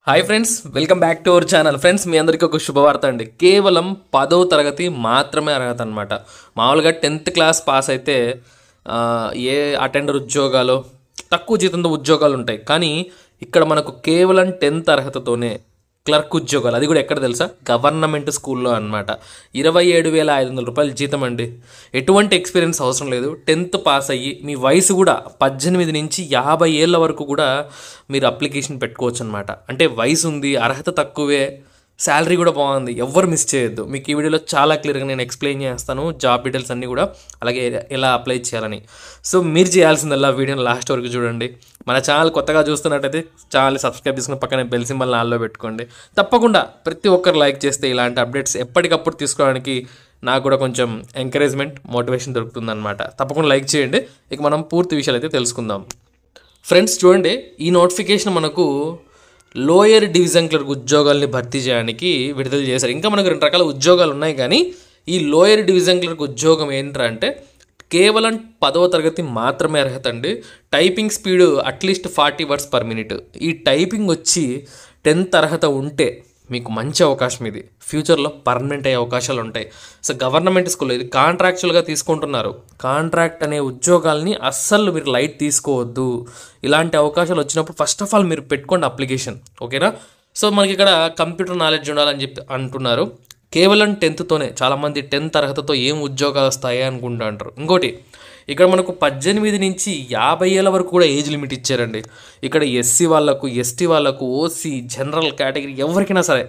Hi friends, welcome back to our channel. Friends, మీ అందరికీ ఒక శుభవార్త అండి. కేవలం 10వ తరగతి మాత్రమే అర్హత అనమాట. మామూలుగా 10th క్లాస్ పాస్ అయితే ఏ అటెండర్ ఉద్యోగాలు, తక్కువ జీతంతో ఉద్యోగాలు ఉంటాయి. కానీ ఇక్కడ మనకు కేవలం 10th అర్హతతోనే క్లర్క్ ఉద్యోగాలు, అది కూడా ఎక్కడ తెలుసా, గవర్నమెంట్ స్కూల్లో అనమాట. 27,500 రూపాయలు జీతం అండి. ఎటువంటి ఎక్స్పీరియన్స్ అవసరం లేదు. 10th పాస్ అయ్యి మీ వయసు కూడా 18 నుంచి 50 ఏళ్ళ వరకు కూడా మీరు అప్లికేషన్ పెట్టుకోవచ్చు అనమాట. అంటే వయసు ఉంది, అర్హత తక్కువే, శాలరీ కూడా బాగుంది, ఎవ్వరు మిస్ చేయొద్దు. మీకు ఈ వీడియోలో చాలా క్లియర్గా నేను ఎక్స్ప్లెయిన్ చేస్తాను, జాబ్ డీటెయిల్స్ అన్నీ కూడా, అలాగే ఎలా అప్లై చేయాలని. సో మీరు చేయాల్సిందల్లా వీడియోని లాస్ట్ వరకు చూడండి. మన ఛానల్ కొత్తగా చూస్తున్నట్టయితే ఛానల్ సబ్స్క్రైబ్ చేసుకుని పక్కనే బెల్ సింబల్ ఆల్లో పెట్టుకోండి. తప్పకుండా ప్రతి ఒక్కరు లైక్ చేస్తే ఇలాంటి అప్డేట్స్ ఎప్పటికప్పుడు తీసుకోవడానికి నాకు కూడా కొంచెం ఎంకరేజ్మెంట్, మోటివేషన్ దొరుకుతుందన్నమాట. తప్పకుండా లైక్ చేయండి. ఇక మనం పూర్తి విషయాలు అయితే తెలుసుకుందాం. ఫ్రెండ్స్ చూడండి, ఈ నోటిఫికేషన్ మనకు లోయర్ డివిజన్ క్లర్క్ ఉద్యోగాల్ని భర్తీ చేయడానికి విడుదల చేశారు. ఇంకా మనకు 2 రకాల ఉద్యోగాలు ఉన్నాయి, కానీ ఈ లోయర్ డివిజన్ క్లర్క్ ఉద్యోగం ఏంట్రా అంటే కేవలం 10వ తరగతి మాత్రమే అర్హత అండి. Typing speed at least 40 words per minute. ఈ టైపింగ్ వచ్చి 10th అర్హత ఉంటే మీకు మంచి అవకాశం. ఇది ఫ్యూచర్లో పర్మనెంట్ అయ్యే అవకాశాలు ఉంటాయి. సో గవర్నమెంట్ స్కూల్లో ఇది కాంట్రాక్చువల్గా తీసుకుంటున్నారు. కాంట్రాక్ట్ అనే ఉద్యోగాల్ని అస్సలు మీరు లైట్ తీసుకోవద్దు. ఇలాంటి అవకాశాలు వచ్చినప్పుడు ఫస్ట్ ఆఫ్ ఆల్ మీరు పెట్టుకోండి అప్లికేషన్, ఓకేనా. సో మనకి ఇక్కడ కంప్యూటర్ నాలెడ్జ్ ఉండాలని చెప్పి అంటున్నారు. కేవలం 10thతోనే, చాలామంది 10th అర్హతతో ఏం ఉద్యోగాలు వస్తాయి అనుకుంటూ అంటారు. ఇంకోటి, ఇక్కడ మనకు 18 నుంచి 50 ఏళ్ళ వరకు కూడా ఏజ్ లిమిట్ ఇచ్చారండి. ఇక్కడ ఎస్సీ వాళ్ళకు, ఎస్టీ వాళ్ళకు, ఓసీ, జనరల్ కేటగిరీ ఎవరికైనా సరే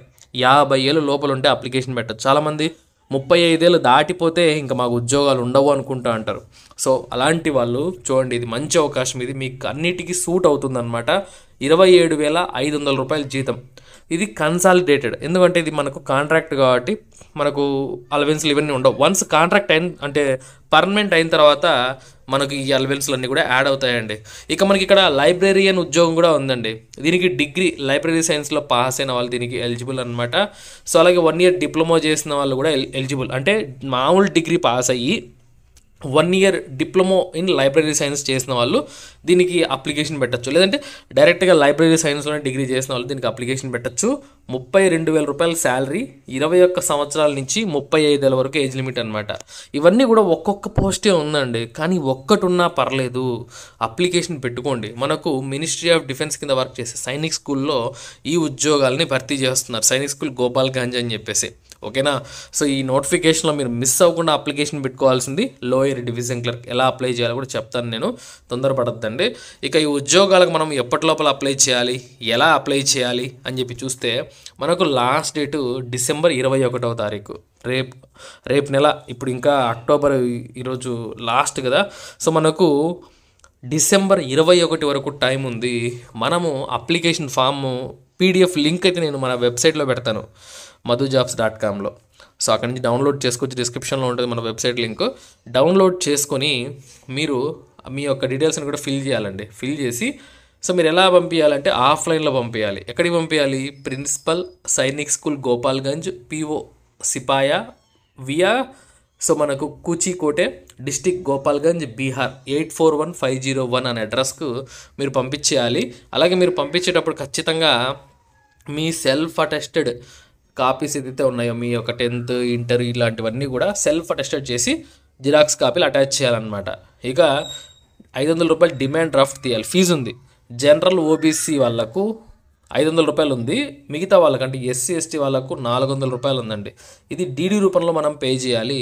50 ఏళ్ళ లోపల ఉంటే అప్లికేషన్ పెట్టచ్చు. చాలామంది 35 ఏళ్ళు దాటిపోతే ఇంకా మాకు ఉద్యోగాలు ఉండవు అనుకుంటూ అంటారు. సో అలాంటి వాళ్ళు చూడండి, ఇది మంచి అవకాశం. ఇది మీకు అన్నిటికీ సూట్ అవుతుందన్నమాట. 27,500 రూపాయల జీతం. ఇది కన్సాలిడేటెడ్, ఎందుకంటే ఇది మనకు కాంట్రాక్ట్ కాబట్టి మనకు అలవెన్స్లు ఇవన్నీ ఉండవు. వన్స్ కాంట్రాక్ట్ అంటే పర్మనెంట్ అయిన తర్వాత మనకి ఈ అలవెన్స్లు అన్నీ కూడా యాడ్ అవుతాయండి. ఇక మనకి ఇక్కడ లైబ్రరీయన్ ఉద్యోగం కూడా ఉందండి. దీనికి డిగ్రీ లైబ్రరీ సైన్స్లో పాస్ అయిన వాళ్ళు దీనికి ఎలిజిబుల్ అనమాట. సో అలాగే 1 year డిప్లొమా చేసిన వాళ్ళు కూడా ఎలిజిబుల్. అంటే మామూలు డిగ్రీ పాస్ అయ్యి 1 year diploma in library science చేసిన వాళ్ళు దీనికి అప్లికేషన్ పెట్టచ్చు. లేదంటే డైరెక్ట్గా లైబ్రరీ సైన్స్లోనే డిగ్రీ చేసిన వాళ్ళు దీనికి అప్లికేషన్ పెట్టచ్చు. 32,000 రూపాయల శాలరీ, 21 సంవత్సరాల నుంచి 35 ఏళ్ళ వరకు ఏజ్ లిమిట్ అనమాట. ఇవన్నీ కూడా ఒక్కొక్క పోస్టే ఉందండి, కానీ ఒక్కటి ఉన్నా పర్లేదు, అప్లికేషన్ పెట్టుకోండి. మనకు మినిస్ట్రీ ఆఫ్ డిఫెన్స్ కింద వర్క్ చేసే సైనిక్ స్కూల్లో ఈ ఉద్యోగాల్ని భర్తీ చేస్తున్నారు. సైనిక్ స్కూల్ గోపాల్గంజ్ అని చెప్పేసి, ఓకేనా. సో ఈ నోటిఫికేషన్లో మీరు మిస్ అవ్వకుండా అప్లికేషన్ పెట్టుకోవాల్సింది. లోయర్ డివిజన్ క్లర్క్ ఎలా అప్లై చేయాలో కూడా చెప్తాను నేను, తొందరపడద్దండి. ఇక ఈ ఉద్యోగాలకు మనం ఎప్పటి లోపల అప్లై చేయాలి, ఎలా అప్లై చేయాలి అని చెప్పి చూస్తే మనకు లాస్ట్ డేటు డిసెంబర్ 21వ తారీఖు, రేపు నెల. ఇప్పుడు ఇంకా అక్టోబర్ ఈరోజు లాస్ట్ కదా. సో మనకు డిసెంబర్ 21 వరకు టైం ఉంది. మనము అప్లికేషన్ ఫామ్ PDF లింక్ అయితే నేను మన వెబ్సైట్లో పెడతాను, madhujobs.comలో. సో అక్కడి నుంచి డౌన్లోడ్ చేసుకోవచ్చు. డిస్క్రిప్షన్లో ఉంటుంది మన వెబ్సైట్ లింక్. డౌన్లోడ్ చేసుకొని మీరు మీ యొక్క డీటెయిల్స్ని కూడా ఫిల్ చేయాలండి. ఫిల్ చేసి సో మీరు ఎలా పంపించాలంటే ఆఫ్లైన్లో పంపించాలి. ఎక్కడికి పంపించాలి? Principal Sainik school Gopalganj, PO Sipaya via, so మనకు కూచికోటే, డిస్టిక్ గోపాల్గంజ్, బీహార్ 841501 అనే అడ్రస్కు మీరు పంపించేయాలి. అలాగే మీరు పంపించేటప్పుడు ఖచ్చితంగా మీ సెల్ఫ్ అటెస్టెడ్ కాపీస్ ఏదైతే ఉన్నాయో, మీ యొక్క 10th, ఇంటర్ ఇలాంటివన్నీ కూడా సెల్ఫ్ అటెస్టెడ్ చేసి జిరాక్స్ కాపీలు అటాచ్ చేయాలన్నమాట. ఇక 500 రూపాయలు డిమాండ్ డ్రాఫ్ట్ తీయాలి. ఫీజు ఉంది. జనరల్ OBC వాళ్ళకు 500 రూపాయలు ఉంది. మిగతా వాళ్ళకంటే SC ST వాళ్ళకు 400 రూపాయలు ఉందండి. ఇది DD రూపంలో మనం పే చేయాలి.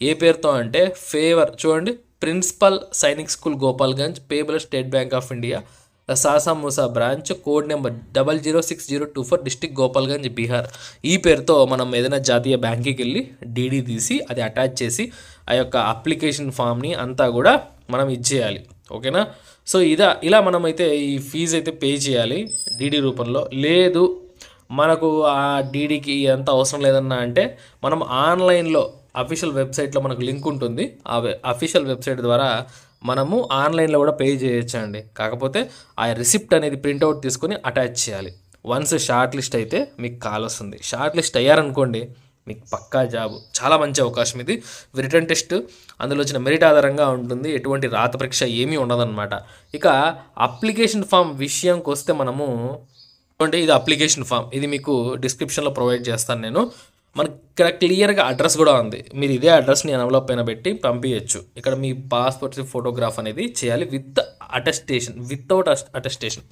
ఏ పేరుతో అంటే ఫేవర్, చూడండి, principal Sainik school Gopalganj, payable State Bank of India, Sasa Musa branch, code number 006024, district Gopalganj, Bihar. ఈ పేరుతో మనం ఏదైనా జాతీయ బ్యాంక్కి వెళ్ళి DD తీసి అది అటాచ్ చేసి ఆ యొక్క అప్లికేషన్ ఫామ్ని అంతా కూడా మనం ఇచ్చేయాలి, ఓకేనా. సో ఇలా మనమైతే ఈ ఫీజు అయితే పే చేయాలి DD రూపంలో. లేదు మనకు ఆ DDకి ఎంత అవసరం లేదన్నా అంటే మనం ఆన్లైన్లో అఫీషియల్ వెబ్సైట్లో మనకు లింక్ ఉంటుంది. ఆ అఫీషియల్ వెబ్సైట్ ద్వారా మనము ఆన్లైన్లో కూడా పే చేయొచ్చండి. కాకపోతే ఆ రిసిప్ట్ అనేది ప్రింట్అవుట్ తీసుకొని అటాచ్ చేయాలి. వన్స్ షార్ట్ లిస్ట్ అయితే మీకు కాల్ వస్తుంది. షార్ట్ లిస్ట్ అయ్యారనుకోండి, మీకు పక్కా జాబ్. చాలా మంచి అవకాశం ఇది. రిటన్ టెస్ట్ అందులో వచ్చిన మెరిట్ ఆధారంగా ఉంటుంది. ఎటువంటి రాత పరీక్ష ఏమీ ఉండదన్నమాట. ఇక అప్లికేషన్ ఫామ్ విషయంకి వస్తే మనము అంటే ఇది అప్లికేషన్ ఫామ్, ఇది మీకు డిస్క్రిప్షన్లో ప్రొవైడ్ చేస్తాను నేను. మనకి ఇక్కడ క్లియర్గా అడ్రస్ కూడా ఉంది. మీరు ఇదే అడ్రస్ని ఎన్వలప్ పైన పెట్టి పంపించచ్చు. ఇక్కడ మీ పాస్పోర్ట్ ఫోటోగ్రాఫ్ అనేది చేయాలి విత్ అటెస్టేషన్, వితౌట్ అటెస్టేషన్.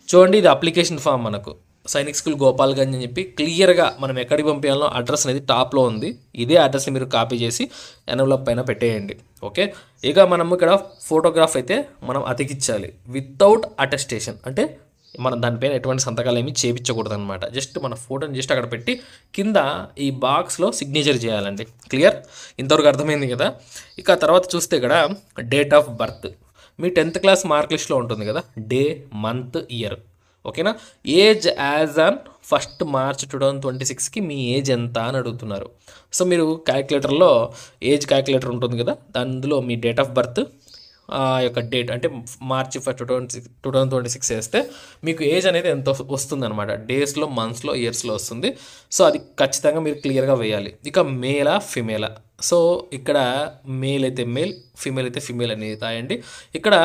చూడండి, ఇది అప్లికేషన్ ఫామ్ మనకు సైనిక్ స్కూల్ గోపాల్గంజ్ అని చెప్పి క్లియర్గా మనం ఎక్కడికి పంపించాలో అడ్రస్ అనేది టాప్లో ఉంది. ఇదే అడ్రస్ని మీరు కాపీ చేసి ఎన్వలప్ పైన పెట్టేయండి. ఓకే, ఇక మనము ఇక్కడ ఫోటోగ్రాఫ్ అయితే మనం అతికించాలి వితౌట్ అటెస్టేషన్. అంటే మనం దానిపైన ఎటువంటి సంతకాలు ఏమి చేయించకూడదు అనమాట. జస్ట్ మన ఫోటోని జస్ట్ అక్కడ పెట్టి కింద ఈ బాక్స్లో సిగ్నేచర్ చేయాలండి. క్లియర్, ఇంతవరకు అర్థమైంది కదా. ఇక తర్వాత చూస్తే ఇక్కడ డేట్ ఆఫ్ బర్త్ మీ 10th క్లాస్ మార్క్ లిస్ట్లో ఉంటుంది కదా, డే, మంత్, ఇయర్. ఓకేనా. Age as on 1st March 2026కి మీ ఏజ్ ఎంత అని అడుగుతున్నారు. సో మీరు క్యాలిక్యులేటర్లో ఏజ్ క్యాలిక్యులేటర్ ఉంటుంది కదా, అందులో మీ డేట్ ఆఫ్ బర్త్ ఆ యొక్క డేట్ అంటే March 1, 2026 వేస్తే మీకు ఏజ్ అనేది ఎంత వస్తుంది అనమాట. డేస్లో, మంత్స్లో, ఇయర్స్లో వస్తుంది. సో అది ఖచ్చితంగా మీరు క్లియర్గా వేయాలి. ఇక మేలా ఫిమేలా, సో ఇక్కడ మేల్ అయితే మేల్, ఫిమేల్ అయితే ఫిమేల్ అనేది రాయండి. ఇక్కడ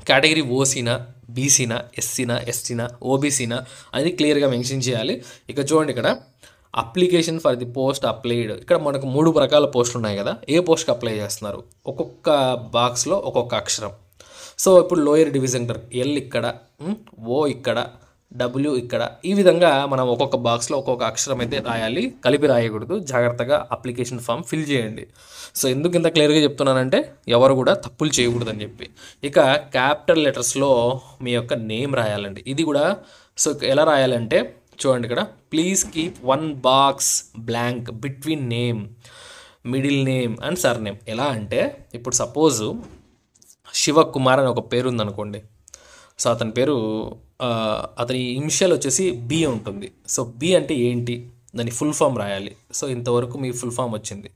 కేటగిరీ ఓసీనా, బీసీనా, ఎస్సీనా, ఎస్టీనా, ఓబీసీనా అనేది క్లియర్గా మెన్షన్ చేయాలి. ఇక చూడండి, ఇక్కడ application for the post applied, ఇక్కడ మనకు 3 రకాల పోస్టులు ఉన్నాయి కదా, ఏ పోస్ట్కి అప్లై చేస్తున్నారు, ఒక్కొక్క బాక్స్లో ఒక్కొక్క అక్షరం. సో ఇప్పుడు లోయర్ డివిజన్ ఎల్ ఇక్కడ, ఓ ఇక్కడ, డబ్ల్యూ ఇక్కడ, ఈ విధంగా మనం ఒక్కొక్క బాక్స్లో ఒక్కొక్క అక్షరం అయితే రాయాలి, కలిపి రాయకూడదు. జాగ్రత్తగా అప్లికేషన్ ఫామ్ ఫిల్ చేయండి. సో ఎందుకు ఇంత క్లియర్గా చెప్తున్నానంటే ఎవరు కూడా తప్పులు చేయకూడదని చెప్పి. ఇక క్యాపిటల్ లెటర్స్లో మీ యొక్క నేమ్ రాయాలండి. ఇది కూడా సో ఎలా రాయాలంటే చూడండి, ఇక్కడ please keep 1 box blank between name, middle name and sir name. ఎలా అంటే ఇప్పుడు సపోజు శివకుమార్ అని ఒక పేరు ఉందనుకోండి. సో అతని పేరు అతని ఇనిషియల్ వచ్చేసి బి ఉంటుంది. సో బి అంటే ఏంటి, దాని ఫుల్ ఫామ్ రాయాలి. సో ఇంతవరకు మీ ఫుల్ ఫామ్ వచ్చింది.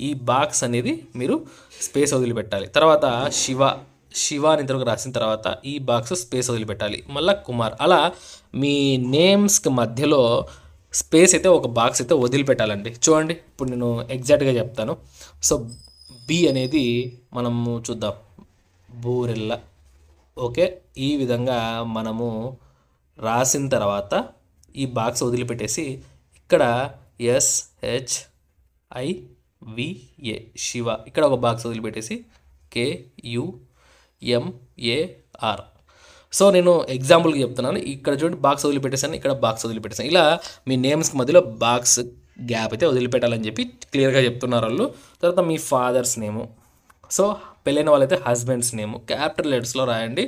ఈ బాక్స్ అనేది మీరు స్పేస్ వదిలిపెట్టాలి. తర్వాత శివ అని ఇంతవరకు రాసిన తర్వాత ఈ బాక్స్ స్పేస్ వదిలిపెట్టాలి. మళ్ళీ కుమార్, అలా మీ నేమ్స్కి మధ్యలో స్పేస్ అయితే ఒక బాక్స్ అయితే వదిలిపెట్టాలండి. చూడండి, ఇప్పుడు నేను ఎగ్జాక్ట్గా చెప్తాను. సో బి అనేది మనము చూద్దాం, బూరెల్ల. ఓకే, ఈ విధంగా మనము రాసిన తర్వాత ఈ బాక్స్ వదిలిపెట్టేసి ఇక్కడ SHIVA శివ, ఇక్కడ ఒక బాక్స్ వదిలిపెట్టేసి KUMAR. సో నేను ఎగ్జాంపుల్కి చెప్తున్నాను. ఇక్కడ చూడండి, బాక్స్ వదిలిపెట్టేసాను, ఇక్కడ బాక్స్ వదిలిపెట్టేసాను. ఇలా మీ నేమ్స్కి మధ్యలో బాక్స్ గ్యాప్ అయితే వదిలిపెట్టాలని చెప్పి క్లియర్గా చెప్తున్నారు వాళ్ళు. తర్వాత మీ ఫాదర్స్ నేము, సో పెళ్ళైన వాళ్ళైతే హస్బెండ్స్ నేము క్యాపిటల్ లెటర్స్లో రాయండి.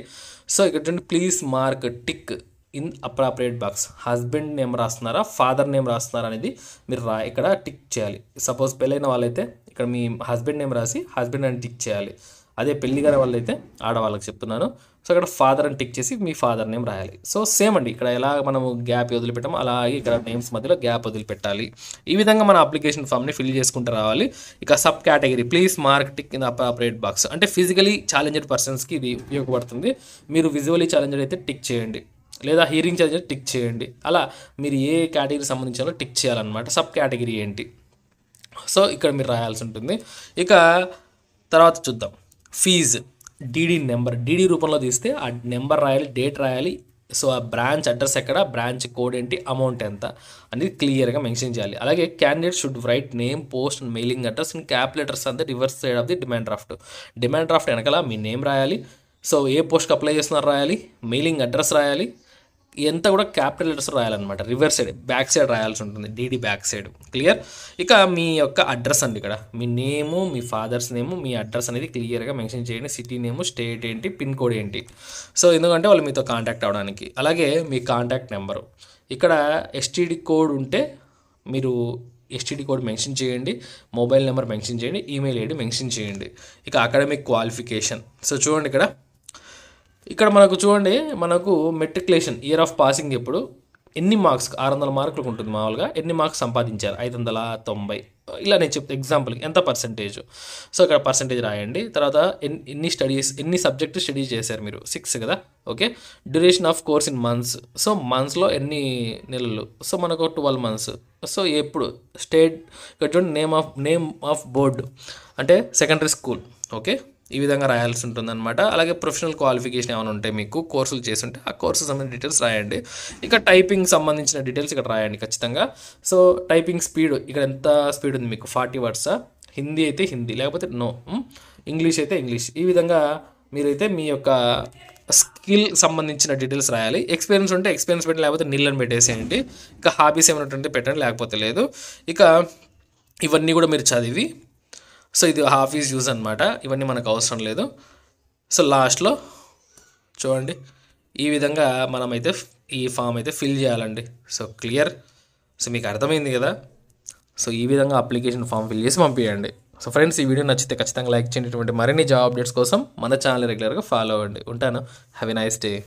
సో ఇక్కడ చూడండి, please mark tick in appropriate box. Husband name రాస్తున్నారా, ఫాదర్ నేమ్ రాస్తున్నారా అనేది మీరు ఇక్కడ టిక్ చేయాలి. సపోజ్ పెళ్ళైన వాళ్ళైతే ఇక్కడ మీ హస్బెండ్ నేమ్ రాసి హస్బెండ్ అని టిక్ చేయాలి. అదే పెళ్లి గారి వాళ్ళైతే ఆడవాళ్ళకి చెప్తున్నాను. సో ఇక్కడ ఫాదర్ అని టిక్ చేసి మీ ఫాదర్ నేమ్ రాయాలి. సో సేమ్ అండి, ఇక్కడ ఎలా మనము గ్యాప్ వదిలిపెట్టామో అలాగే ఇక్కడ నేమ్స్ మధ్యలో గ్యాప్ వదిలిపెట్టాలి. ఈ విధంగా మన అప్లికేషన్ ఫామ్ని ఫిల్ చేసుకుంటూ రావాలి. ఇక sub category please mark tick in appropriate box, అంటే ఫిజికలీ ఛాలెంజ్డ్ పర్సన్స్కి ఇది ఉపయోగపడుతుంది. మీరు విజువలీ ఛాలెంజ్డ్ అయితే టిక్ చేయండి, లేదా హియరింగ్ ఛాలెంజ్డ్ టిక్ చేయండి. అలా మీరు ఏ కేటగిరీ సంబంధించాలో టిక్ చేయాలన్నమాట. సబ్ కేటగిరీ ఏంటి, సో ఇక్కడ మీరు రాయాల్సి ఉంటుంది. ఇక తర్వాత చూద్దాం, ఫీజు డీడీ నెంబర్, డీడీ రూపంలో తీస్తే ఆ నెంబర్ రాయాలి, డేట్ రాయాలి. సో ఆ బ్రాంచ్ అడ్రస్ ఎక్కడ, బ్రాంచ్ కోడ్ ఏంటి, అమౌంట్ ఎంత అనేది క్లియర్గా మెన్షన్ చేయాలి. అలాగే candidate should write name, post and mailing address in cap letters and the reverse side of the demand draft. Demand draft వెనకాల మీ నేమ్ రాయాలి. సో ఏ పోస్ట్కి అప్లై చేస్తున్నారో రాయాలి, మెయిలింగ్ అడ్రస్ రాయాలి, ఎంత కూడా క్యాపిటల్ లెటర్స్ రాయాలన్నమాట. రివర్స్ సైడ్, బ్యాక్ సైడ్ రాయాల్సి ఉంటుంది, డీడీ బ్యాక్ సైడ్. క్లియర్. ఇక మీ యొక్క అడ్రస్ అండి, ఇక్కడ మీ నేము, మీ ఫాదర్స్ నేము, మీ అడ్రస్ అనేది క్లియర్గా మెన్షన్ చేయండి. సిటీ నేము, స్టేట్ ఏంటి, పిన్ కోడ్ ఏంటి. సో ఎందుకంటే వాళ్ళు మీతో కాంటాక్ట్ అవ్వడానికి. అలాగే మీ కాంటాక్ట్ నెంబరు, ఇక్కడ ఎస్టీడీ కోడ్ ఉంటే మీరు ఎస్టీడీ కోడ్ మెన్షన్ చేయండి, మొబైల్ నెంబర్ మెన్షన్ చేయండి, ఈమెయిల్ ఐడి మెన్షన్ చేయండి. ఇక అకాడమిక్ క్వాలిఫికేషన్, సో చూడండి ఇక్కడ మనకు చూడండి, మనకు మెట్రికులేషన్ ఇయర్ ఆఫ్ పాసింగ్ ఎప్పుడు, ఎన్ని మార్క్స్, 600 మార్కులకు ఉంటుంది మామూలుగా, ఎన్ని మార్క్స్ సంపాదించారు, 590. ఇలా నేను చెప్తే ఎగ్జాంపుల్కి ఎంత పర్సెంటేజ్. సో ఇక్కడ పర్సెంటేజ్ రాయండి. తర్వాత ఎన్ని సబ్జెక్టు స్టడీ చేశారు మీరు, 6 కదా. Okay, duration of course in months, so మంత్స్లో ఎన్ని నెలలు, సో మనకు 12 months. సో ఎప్పుడు స్టేట్, ఇక్కడ చూడండి నేమ్ ఆఫ్ బోర్డు అంటే సెకండరీ స్కూల్. ఓకే, ఈ విధంగా రాయాల్సి ఉంటుందన్నమాట. అలాగే ప్రొఫెషనల్ క్వాలిఫికేషన్ ఏమైనా ఉంటే మీకు కోర్సులు చేస్తుంటే ఆ కోర్సు సంబంధించిన డీటెయిల్స్ రాయండి. ఇక టైపింగ్ సంబంధించిన డీటెయిల్స్ ఇక్కడ రాయండి ఖచ్చితంగా. సో టైపింగ్ స్పీడ్ ఇక్కడ ఎంత స్పీడ్ ఉంది మీకు 40 వర్డ్సా, హిందీ అయితే హిందీ లేకపోతే నో, ఇంగ్లీష్ అయితే ఇంగ్లీష్. ఈ విధంగా మీరైతే మీ యొక్క స్కిల్ సంబంధించిన డీటెయిల్స్ రాయాలి. ఎక్స్పీరియన్స్ ఉంటే ఎక్స్పీరియన్స్ పెట్టి, లేకపోతే నీళ్ళని పెట్టేసేయండి. ఇక హాబీస్ ఏమైనా ఉంటే పెట్టండి, లేకపోతే లేదు. ఇక ఇవన్నీ కూడా మీరు చదివి, సో ఇది ఆఫీస్ యూజ్ అనమాట, ఇవన్నీ మనకు అవసరం లేదు. సో లాస్ట్లో చూడండి ఈ విధంగా మనమైతే ఈ ఫామ్ అయితే ఫిల్ చేయాలండి. So clear. సో మీకు అర్థమైంది కదా. సో ఈ విధంగా అప్లికేషన్ ఫామ్ ఫిల్ చేసి పంపించండి. సో ఫ్రెండ్స్, ఈ వీడియో నచ్చితే ఖచ్చితంగా లైక్ చేయండి. మరిన్ని జాబ్ అప్డేట్స్ కోసం మన ఛానల్ రెగ్యులర్గా ఫాలో అవ్వండి. ఉంటాను. Have a nice day.